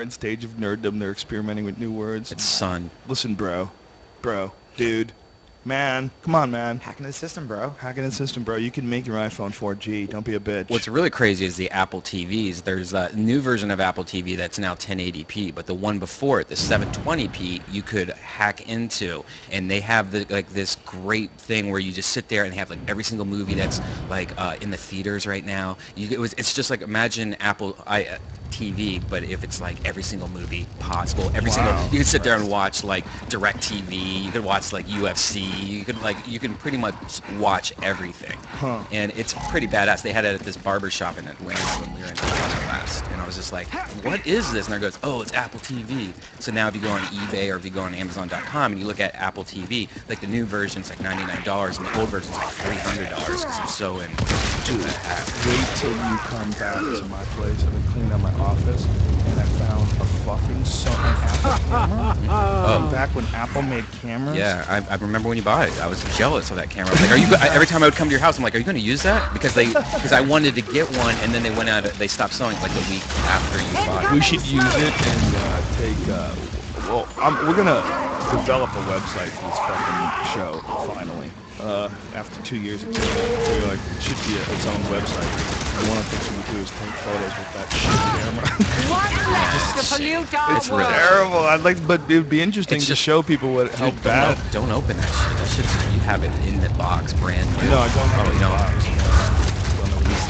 current stage of nerddom. They're experimenting with new words. It's son. Listen, bro, dude, man, come on, man. Hacking the system, bro. Hacking the system, bro. You can make your iPhone 4G. Don't be a bitch. What's really crazy is the Apple TVs. There's a new version of Apple TV that's now 1080p, but the one before it, the 720p, you could hack into, and they have this great thing where you just sit there and have like every single movie that's like in the theaters right now. It's just like, imagine Apple TV, but if it's like every single movie possible, you could sit there and watch like DirecTV. You could watch like UFC. You can pretty much watch everything, and it's pretty badass. They had it at this barber shop in Atlanta when we were in last, and I was just like, "What is this?" And there goes, "Oh, it's Apple TV." So now if you go on eBay or if you go on Amazon.com and you look at Apple TV, like the new version's like $99, and the old version's like $300 because I'm so in. Dude, wait till you come back to my place. I've been cleaning out my office, and I found a fucking Apple camera. Oh, back when Apple made cameras. Yeah, I remember when you bought it. I was jealous of that camera. I was like, "Are you?" Every time I would come to your house, I'm like, "Are you going to use that?" Because I wanted to get one, and then they went out. They stopped selling it like a week after you bought it. We should use it and take. We're gonna develop a website for this fucking show finally. After 2 years, it should be its own website. And one of the things we would do is take photos with that shit camera. It's terrible. But it would be interesting to show people how bad. Don't open that shit. That shit's, you have it in the box, brand new. No, I don't have it in the no. box.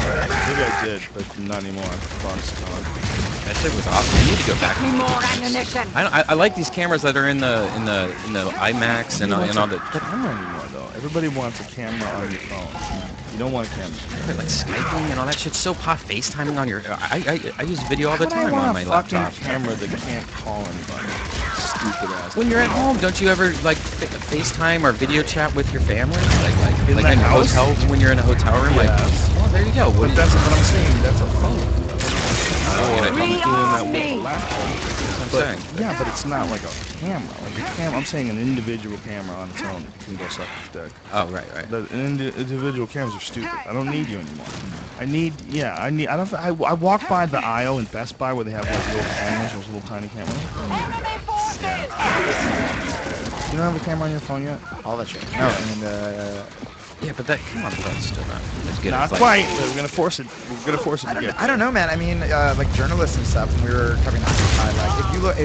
Maybe I did, but not anymore. I bought it gone. That shit was awesome. You need to go back. I like these cameras that are in the IMAX and all the. Camera anymore though. Everybody wants a camera on your phone. You don't want a camera. Like Skyping and all that shit's so hot. FaceTiming on your. I use video all the But I time want on my a laptop. fucking camera that can't call anybody. Stupid ass. When you're at home, don't you ever like FaceTime or video chat with your family? Like In in the house? hotel when you're in a hotel room? Like, oh, there you go. But that's what I'm saying. That's a phone. I'm doing that with a laptop. saying. Yeah, but it's not like a camera. Like a camera, I'm saying an individual camera on its own can go suck a dick. Oh, right. Individual cameras are stupid. I don't need you anymore. I walk by the aisle in Best Buy where they have those little cameras, those little tiny cameras. You don't have a camera on your phone yet? All that shit. No, yeah, but that, come on, that's still not as good. Not quite. We're gonna force it. We're gonna force it to get. I don't know, man. I mean, like journalists and stuff. When we were covering Occupy, like if you look,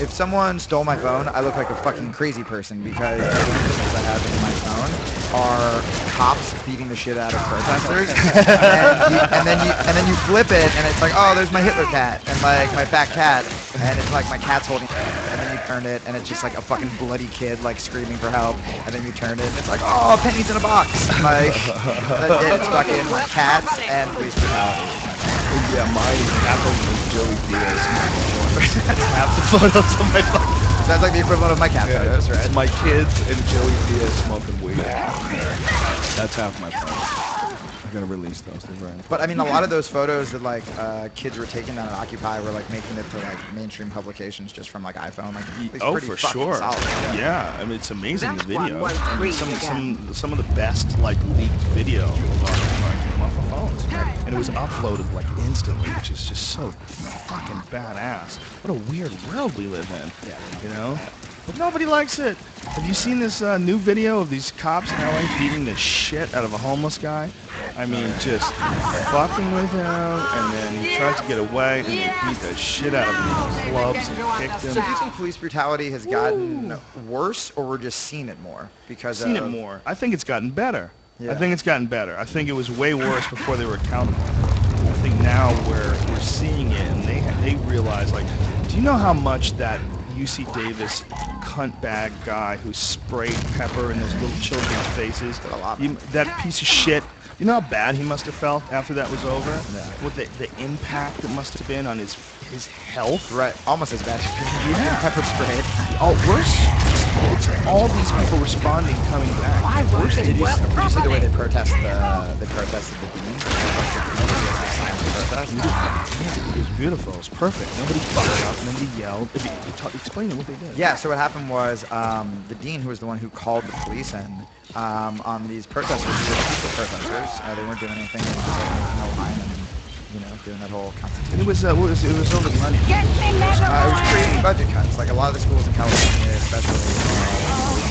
if someone stole my phone, I look like a fucking crazy person because the pictures I have in my phone are cops beating the shit out of protesters, and then you flip it, and it's like, oh, there's my Hitler cat and like my fat cat, and it's like my cat's holding, and then you turn it, and it's just like a fucking bloody kid like screaming for help, and then you turn it, and it's like, oh, pennies in a box, like it's fucking cats and police brutality. Yeah, mine happened with Joey Diaz. That's half the photos of my phone. Sounds like the equivalent of my cat photos, right? It's my kids and Joey Diaz smoking weed. That's half my phone. I'm gonna release those. They're very But I mean, a lot of those photos that like kids were taking down at Occupy were like making it to like mainstream publications just from like iPhone. Like, it's pretty for fucking sure. solid. Yeah, I mean it's amazing the video. I mean, some of the best like leaked video was off the phones, and it was uploaded like instantly, which is just so fucking badass. What a weird world we live in. Yeah. You know. But nobody likes it. Have you seen this new video of these cops in LA beating the shit out of a homeless guy? I mean, just fucking with him, and then he tries to get away, and they beat the shit out of him with clubs and kicked him. So do you think police brutality has gotten worse, or we're just seeing it more? Because Seen it more. I think it's gotten better. Yeah. I think it's gotten better. I think it was way worse before they were accountable. I think now we're seeing it, and they realize, like, do you know how much that UC Davis cunt bag guy who sprayed pepper in those little children's faces, that piece of shit, you know how bad he must have felt after that was over? Yeah. What the impact it must have been on his health? Right, almost as bad. Yeah. Pepper sprayed. Oh, worse. It's all these people responding, coming back. Why worse? Did you see the way they protested the dean? It was beautiful. It was perfect. Nobody fucked up. Nobody yelled. Explain it what they did. Yeah, so what happened was the dean, who was the one who called the police in on these protesters, these were peaceful protesters. They weren't doing anything. They were just no line and, you know, doing that whole constitution. It was over money. Get me It was creating budget cuts. Like a lot of the schools in California, especially,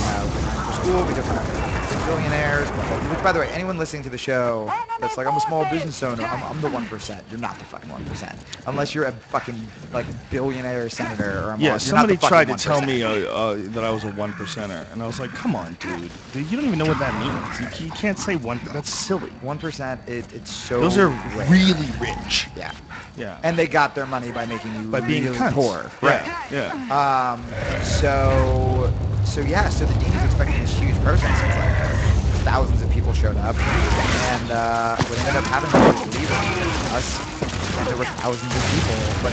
have for school because they're billionaires. Which, by the way, anyone listening to the show that's like, I'm a small business owner, I'm the 1%. You're not the fucking 1%. Unless you're a fucking like billionaire senator or a Yeah, you're somebody not the tried to 1%. tell me that I was a 1%er, and I was like, come on, dude. You don't even know what that means. You can't say one. That's silly. 1%. It's so. Those are rare. really rich. Yeah. Yeah. And they got their money by making you being really cunts. poor. Right. Right. Yeah. So the dean was expecting this huge protest. It's like thousands of people showed up, and what ended up happening was leaving us, and there were thousands of people, but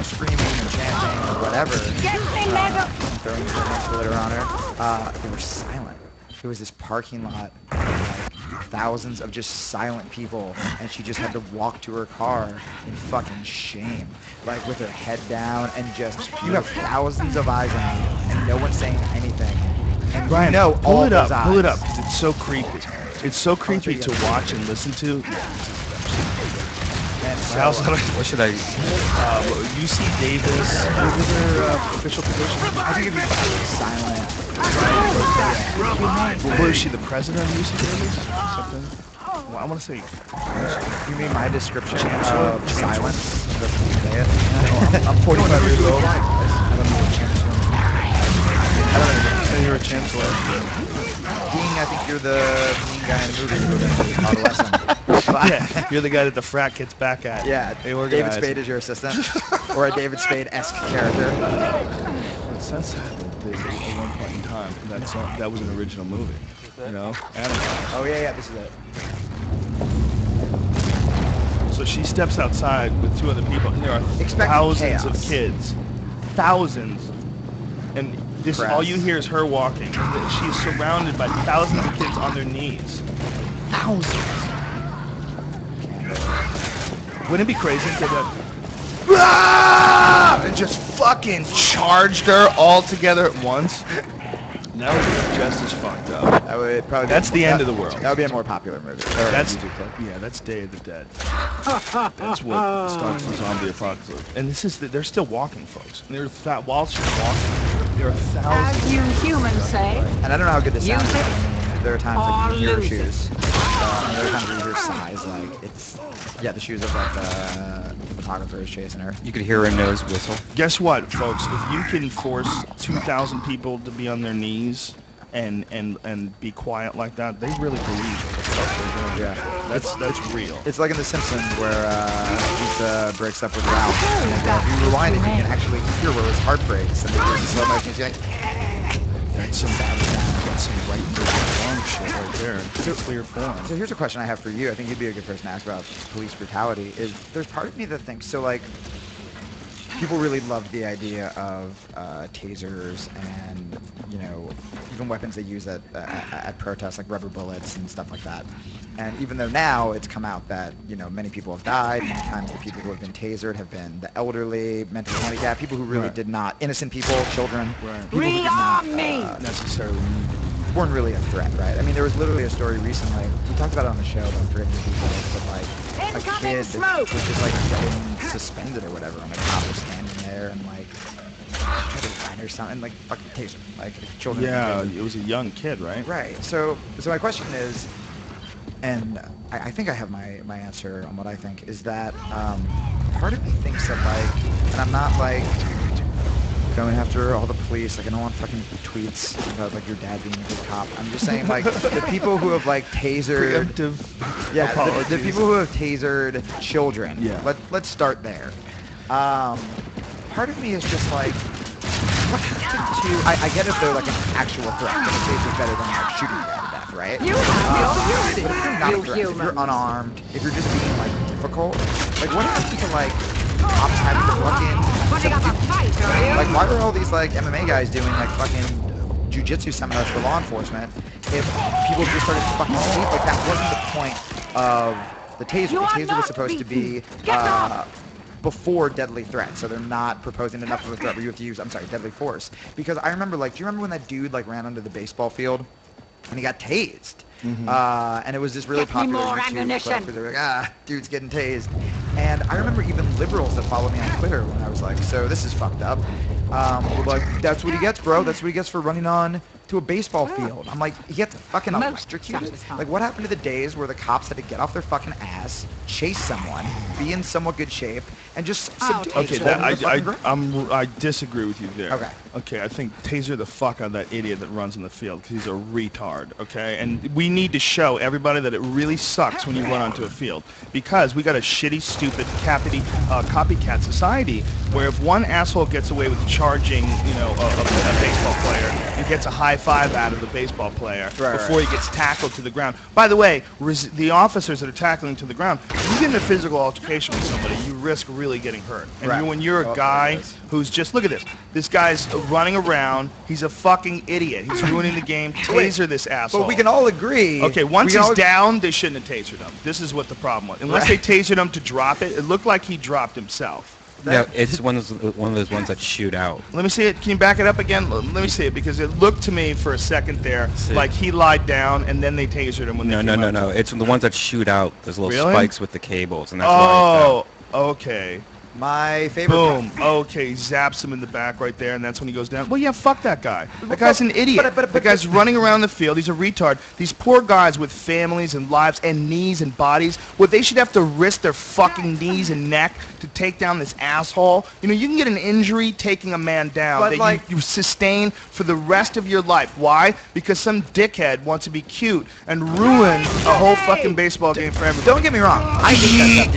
screaming and chanting or whatever, throwing glitter on her. They were silent. It was this parking lot, like thousands of just silent people, and she just had to walk to her car in fucking shame, like with her head down, and just, you have thousands of eyes on you, and no one's saying anything. And Brian, you know pull all it those up, eyes. because it's so creepy. It's so creepy to watch and listen to. And I also, What should I? UC Davis, what was their official position? I think if you're silent, What is she, the president of UC Davis? Something? Well, I want to say. you mean my description Chancellor? of silence? Doesn't say it. I'm 45 years old. I don't know what chancellor. I don't know. So you're a chancellor. Dean, I think you're the mean guy in the movie who eventually adolescent. Yeah, you're the guy that the frat gets back at. Yeah, They David organize. Spade is your assistant, or a David Spade-esque character. It says that at one point in time, that was an original movie. You know? Anime. Oh yeah, this is it. So she steps outside with two other people, and there are Expecting thousands chaos. of kids. Thousands. And this, Press. all you hear is her walking. She's surrounded by thousands of kids on their knees. Thousands. Wouldn't it be crazy if they got and just fucking charged her all together at once? That would be just as fucked up. That would probably. That's the end of the world. That would be a more popular movie. That's that's Day of the Dead. That's what starts the zombie apocalypse. And they're still walking, folks. And while she's walking, there are As thousands. you humans say, And I don't know how good this Use sounds. it I mean, there are times or like you hear lose it. shoes. And there are times where you hear sighs, like it's the shoes of like the photographer is chasing her. You could hear her nose whistle. Guess what, folks? If you can force 2,000 people to be on their knees and be quiet like that, they really believe what the fuck they're doing. Yeah. That's real. It's like in The Simpsons where Lisa breaks up with Ralph. And if you rewind it, you can actually hear where his heart breaks. And there's a slow motion. You're like, That's some right versus wrong shit right there in clear form. So here's a question I have for you. I think you'd be a good person to ask about police brutality. There's part of me that thinks, so like, people really love the idea of tasers and, you know, even weapons they use at protests, like rubber bullets and stuff like that. And even though now it's come out that, you know, many people have died, many times the people who have been tasered have been the elderly, mentally handicapped, people who really did not, innocent people, children, people who did not Necessarily. weren't really a threat, right? I mean, there was literally a story recently, we talked about it on the show, but I'm forgetting the details, but like, a Incoming kid smoke. was just like getting suspended or whatever, and the cop was standing there and like, tried to find her something, like fucking taser, like children. Yeah, it was a young kid, right? Right. So my question is, and I think I have my answer on what I think is that part of me thinks that like, and I'm not like going after all the police, like I don't want fucking tweets about like your dad being a good cop. I'm just saying like the people who have like tasered, Preemptive. yeah, the apologies. people who have tasered children. Yeah. Let's start there. Part of me is just like, what happened to? I get if they're like an actual threat, but a taser's better than like shooting you to death, right? You have But if you're not you a threat, if you're humans. unarmed, if you're just being like difficult, like what happened to like cops having to fucking putting up a fight, are you? like why were all these like MMA guys doing like fucking jujitsu seminars for law enforcement if people just started fucking sleep? Like that wasn't the point of the taser. You The are taser was not supposed to be Get off! before deadly threat, so they're not proposing enough of a threat where you have to use, deadly force. Because I remember, like, do you remember when that dude like ran onto the baseball field and he got tased? And it was this really Get me popular more YouTube ammunition. clip where they were like, dude's getting tased. And I remember even liberals that follow me on Twitter when I was like, so this is fucked up. Like, that's what he gets, bro. That's what he gets for running on to a baseball field. I'm like, he gets fucking Most electrocuted. satisfying. Like, what happened to the days where the cops had to get off their fucking ass, chase someone, be in somewhat good shape, and just subdue Okay, them that to the fucking ground? I disagree with you there. Okay. Okay, I think taser the fuck out of that idiot that runs in the field because he's a retard. Okay, and we need to show everybody that it really sucks when you run onto a field because we got a shitty, stupid, copycat society where if one asshole gets away with charging, a baseball player and gets a high five out of the baseball player before he gets tackled to the ground. By the way, the officers that are tackling to the ground, if you get in a physical altercation with somebody, you risk really getting hurt. And when you're a guy who's just, look at this. This guy's running around. He's a fucking idiot. He's ruining the game. Taser this asshole. But we can all agree. Okay, once he's down, they shouldn't have tasered him. This is what the problem was. Unless they tasered him to drop it, it looked like he dropped himself. No, it's one of those ones that shoot out. Let me see it. Can you back it up again? Let me see it because it looked to me for a second there like he lied down and then they tasered him when they came up. No. It's the ones that shoot out. There's little spikes with the cables, and that's why. Oh, okay. My favorite. Boom. Okay, zaps him in the back right there, and that's when he goes down. Well, yeah, fuck that guy. That guy's an idiot. That guy's running around the field. He's a retard. These poor guys with families and lives and knees and bodies, well, they should have to risk their fucking knees and neck to take down this asshole. You know, you can get an injury taking a man down that you sustain for the rest of your life. Why? Because some dickhead wants to be cute and ruin a whole fucking baseball game for everybody. Don't get me wrong. I hate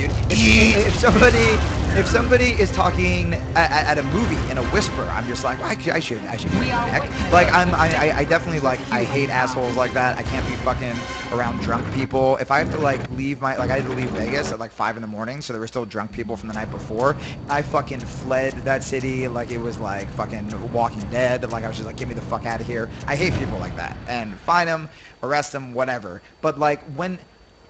that stuff, dude. If somebody is talking at a movie in a whisper, I'm just like, I should break my neck. Like I definitely I hate assholes like that. I can't be fucking around drunk people. If I have to leave I had to leave Vegas at 5 in the morning, so there were still drunk people from the night before. I fucking fled that city like it was fucking Walking Dead. I was just like, get me the fuck out of here. I hate people like that. And find them, arrest them, whatever. But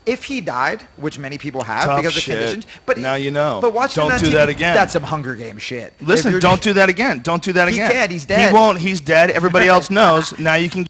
if he died, which many people have Tough because of shit. conditions, but now you know. But watch don't do that again. That's some Hunger Game shit. Listen, don't do that again. Don't do that again. He's dead. He's dead. He won't. He's dead. Everybody else knows. Now you can.